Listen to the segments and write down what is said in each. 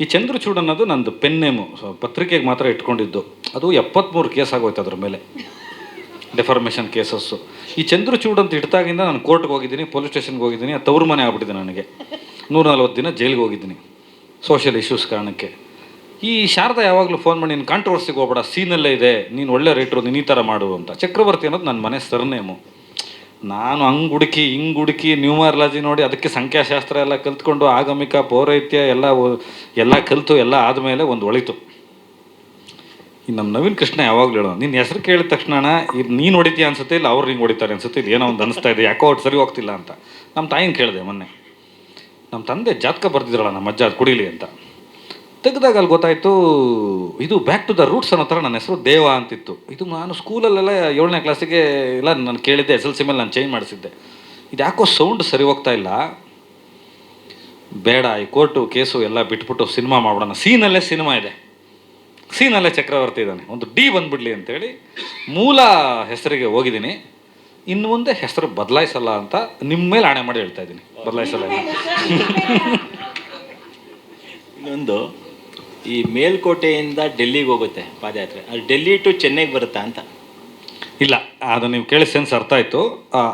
ಈ ಚಂದ್ರಚೂಡ್ ಅನ್ನೋದು ನಂದು ಪೆನ್ ನೇಮು, ಪತ್ರಿಕೆಗೆ ಮಾತ್ರ ಇಟ್ಕೊಂಡಿದ್ದು. ಅದು 73 ಕೇಸ್ ಆಗೋಯ್ತು ಅದ್ರ ಮೇಲೆ, ಡೆಫಾರ್ಮೇಷನ್ ಕೇಸಸ್ಸು. ಈ ಚಂದ್ರಚೂಡ್ ಅಂತ ಇಡ್ತಾಗಿಂದ ನಾನು ಕೋರ್ಟ್ಗೆ ಹೋಗಿದ್ದೀನಿ, ಪೊಲೀಸ್ ಸ್ಟೇಷನ್ಗೆ ಹೋಗಿದ್ದೀನಿ, ಅದು ತವ್ರ ಮನೆ ಆಗ್ಬಿಟ್ಟಿದೆ ನನಗೆ. 140 ದಿನ ಜೈಲಿಗೆ ಹೋಗಿದ್ದೀನಿ ಸೋಷಿಯಲ್ ಇಶ್ಯೂಸ್ ಕಾರಣಕ್ಕೆ. ಈ ಶಾರದಾ ಯಾವಾಗಲೂ ಫೋನ್ ಮಾಡಿ, ನೀನು ಕಾಂಟ್ರವರ್ಸಿಗೆ ಹೋಗ್ಬೇಡ, ಸೀನಲ್ಲೇ ಇದೆ, ನೀನು ಒಳ್ಳೆ ರೈಟ್ರು, ನೀನು ಈ ಥರ ಮಾಡು ಅಂತ. ಚಕ್ರವರ್ತಿ ಅನ್ನೋದು ನನ್ನ ಮನೆ ಸರ್ನೇಮು. ನಾನು ಹಂಗೆ ಹುಡುಕಿ ನ್ಯೂಮರಾಲಜಿ ನೋಡಿ, ಅದಕ್ಕೆ ಸಂಖ್ಯಾಶಾಸ್ತ್ರ ಎಲ್ಲ ಕಲ್ತ್ಕೊಂಡು, ಆಗಮಿಕ ಪೌರೈತ್ಯ ಎಲ್ಲ ಕಲಿತು ಎಲ್ಲ ಆದಮೇಲೆ ಒಂದು ಒಳಿತು. ಈ ನಮ್ಮ ನವೀನ್ ಕೃಷ್ಣ ಯಾವಾಗಲೂ ಹೇಳೋದು, ನಿನ್ನ ಹೆಸರು ಕೇಳಿದ ತಕ್ಷಣ ಇದು ನೀನು ಹೊಡಿತೀಯ ಅನ್ಸುತ್ತೆ, ಇಲ್ಲ ಅವ್ರು ಹಿಂಗೆ ಹೊಡಿತಾರೆ ಅನ್ಸುತ್ತೆ, ಇದು ಏನೋ ಒಂದು ಅನಿಸ್ತಾ ಇದೆ, ಯಾಕೋ ಅವ್ರು ಸರಿ ಹೋಗ್ತಿಲ್ಲ ಅಂತ. ನಮ್ಮ ತಾಯಿನ ಕೇಳಿದೆ ಮೊನ್ನೆ, ನಮ್ಮ ತಂದೆ ಜಾತಕ ಬರ್ತಿದ್ರಲ್ಲ ನಮ್ಮ ಅಜ್ಜ, ಅದು ಕುಡೀಲಿ ಅಂತ ತೆಗೆದಾಗ ಅಲ್ಲಿ ಗೊತ್ತಾಯಿತು, ಇದು ಬ್ಯಾಕ್ ಟು ದ ರೂಟ್ಸ್ ಅನ್ನೋ ಥರ ನನ್ನ ಹೆಸರು ದೇವ ಅಂತಿತ್ತು. ಇದು ನಾನು ಸ್ಕೂಲಲ್ಲೆಲ್ಲ 7ನೇ ಕ್ಲಾಸಿಗೆ ಎಲ್ಲ ನಾನು ಕೇಳಿದ್ದೆ, SLC ಮೇಲೆ ನಾನು ಚೇಂಜ್ ಮಾಡಿಸಿದ್ದೆ. ಇದು ಯಾಕೋ ಸೌಂಡ್ ಸರಿ ಹೋಗ್ತಾ ಇಲ್ಲ, ಬೇಡ ಈ ಕೋರ್ಟು ಕೇಸು ಎಲ್ಲ ಬಿಟ್ಬಿಟ್ಟು ಸಿನಿಮಾ ಮಾಡೋಣ, ಸೀನಲ್ಲೇ ಸಿನಿಮಾ ಇದೆ, ಸೀನಲ್ಲೇ ಚಕ್ರವರ್ತಿ ಇದ್ದಾನೆ, ಒಂದು ಡಿ ಬಂದ್ಬಿಡ್ಲಿ ಅಂತೇಳಿ ಮೂಲ ಹೆಸರಿಗೆ ಹೋಗಿದ್ದೀನಿ. ಇನ್ನು ಮುಂದೆ ಹೆಸರು ಬದಲಾಯಿಸಲ್ಲ ಅಂತ ನಿಮ್ಮ ಮೇಲೆ ಆಣೆ ಮಾಡಿ ಹೇಳ್ತಾ ಇದ್ದೀನಿ, ಬದಲಾಯಿಸಲ್ಲ. ಇನ್ನೊಂದು, ಈ ಮೇಲ್ಕೋಟೆಯಿಂದ ಡೆಲ್ಲಿಗೆ ಹೋಗುತ್ತೆ ಪಾದಯಾತ್ರೆ, ಅದು ಡೆಲ್ಲಿ ಟು ಚೆನ್ನೈಗೆ ಬರುತ್ತಾ ಅಂತ. ಇಲ್ಲ, ಅದು ನೀವು ಕೇಳಿ ಸೆನ್ಸ್ ಅರ್ಥ ಆಯಿತು.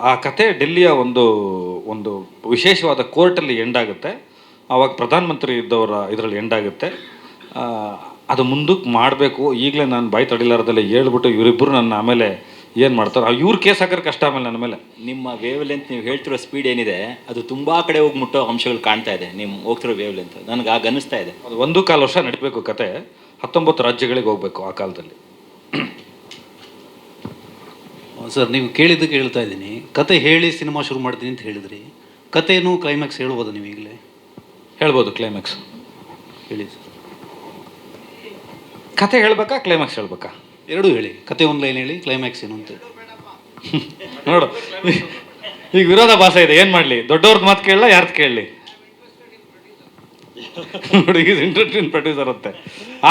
ಆ ಕತೆ ಡೆಲ್ಲಿಯ ಒಂದು ವಿಶೇಷವಾದ ಕೋರ್ಟಲ್ಲಿ ಎಂಡ್ ಆಗುತ್ತೆ. ಆವಾಗ ಪ್ರಧಾನಮಂತ್ರಿ ಇದ್ದವರ ಇದರಲ್ಲಿ ಎಂಡ್ ಆಗುತ್ತೆ. ಅದು ಮುಂದಕ್ಕೆ ಮಾಡಬೇಕು. ಈಗಲೇ ನಾನು ಬಾಯಿ ತಡಿಲಾರದಲ್ಲೇ ಹೇಳ್ಬಿಟ್ಟು ಇವರಿಬ್ಬರು ನನ್ನ ಆಮೇಲೆ ಏನು ಮಾಡ್ತಾರೆ, ಇವ್ರ ಕೇಸ್ ಹಾಕೋರು ಕಷ್ಟ ಆಮೇಲೆ ನನ್ನ ಮೇಲೆ. ನಿಮ್ಮ ವೇವ್ ಲೆಂತ್, ನೀವು ಹೇಳ್ತಿರೋ ಸ್ಪೀಡ್ ಏನಿದೆ ಅದು ತುಂಬ ಕಡೆ ಹೋಗಿ ಮುಟ್ಟೋ ಅಂಶಗಳು ಕಾಣ್ತಾ ಇದೆ ನಿಮ್ಮ ಹೋಗ್ತಿರೋ ವೇವ್ ಲೆಂತ್. ನನಗೆ ಆಗ ಅನ್ನಿಸ್ತಾ ಇದೆ ಅದು 1.25 ವರ್ಷ ನಡೀಬೇಕು ಕತೆ. 19 ರಾಜ್ಯಗಳಿಗೆ ಹೋಗಬೇಕು ಆ ಕಾಲದಲ್ಲಿ. ಸರ್, ನೀವು ಕೇಳಿದ್ದಕ್ಕೆ ಹೇಳ್ತಾ ಇದ್ದೀನಿ, ಕತೆ ಹೇಳಿ ಸಿನಿಮಾ ಶುರು ಮಾಡ್ತೀನಿ ಅಂತ ಹೇಳಿದ್ರಿ. ಕತೆನೂ ಕ್ಲೈಮ್ಯಾಕ್ಸ್ ಹೇಳ್ಬೋದು ನೀವು ಈಗಲೇ? ಹೇಳ್ಬೋದು, ಕ್ಲೈಮ್ಯಾಕ್ಸ್ ಹೇಳಿ ಸರ್. ಕತೆ ಹೇಳ್ಬೇಕಾ ಕ್ಲೈಮ್ಯಾಕ್ಸ್ ಹೇಳ್ಬೇಕಾ? ಎರಡೂ ಹೇಳಿ. ಕತೆ ಒಂದು ಲೈನ್ ಹೇಳಿ, ಕ್ಲೈಮ್ಯಾಕ್ಸ್ ಏನು ಅಂತ ನೋಡು, ಈಗ ವಿರೋಧ ಭಾಷೆ ಇದೆ, ಏನು ಮಾಡಲಿ? ದೊಡ್ಡವ್ರದ್ದು ಮಾತು ಕೇಳಲ್ಲ, ಯಾರ್ದು ಕೇಳಲಿ? ನೋಡಿ, ಇದು ಇಂಟ್ರೆಸ್ಟಿಂಗ್ ಪ್ರೊಡ್ಯೂಸರ್ ಅಂತೆ.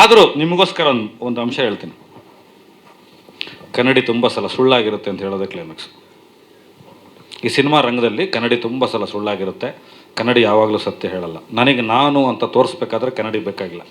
ಆದರೂ ನಿಮಗೋಸ್ಕರ ಒಂದು ಅಂಶ ಹೇಳ್ತೀನಿ. ಕನ್ನಡಿ ತುಂಬ ಸಲ ಸುಳ್ಳಾಗಿರುತ್ತೆ ಅಂತ ಹೇಳೋದೇ ಕ್ಲೈಮ್ಯಾಕ್ಸ್. ಈ ಸಿನಿಮಾ ರಂಗದಲ್ಲಿ ಕನ್ನಡಿ ತುಂಬ ಸಲ ಸುಳ್ಳಾಗಿರುತ್ತೆ. ಕನ್ನಡಿ ಯಾವಾಗಲೂ ಸತ್ಯ ಹೇಳಲ್ಲ. ನನಗೆ ನಾನು ಅಂತ ತೋರಿಸ್ಬೇಕಾದ್ರೆ ಕನ್ನಡಿ ಬೇಕಾಗಿಲ್ಲ.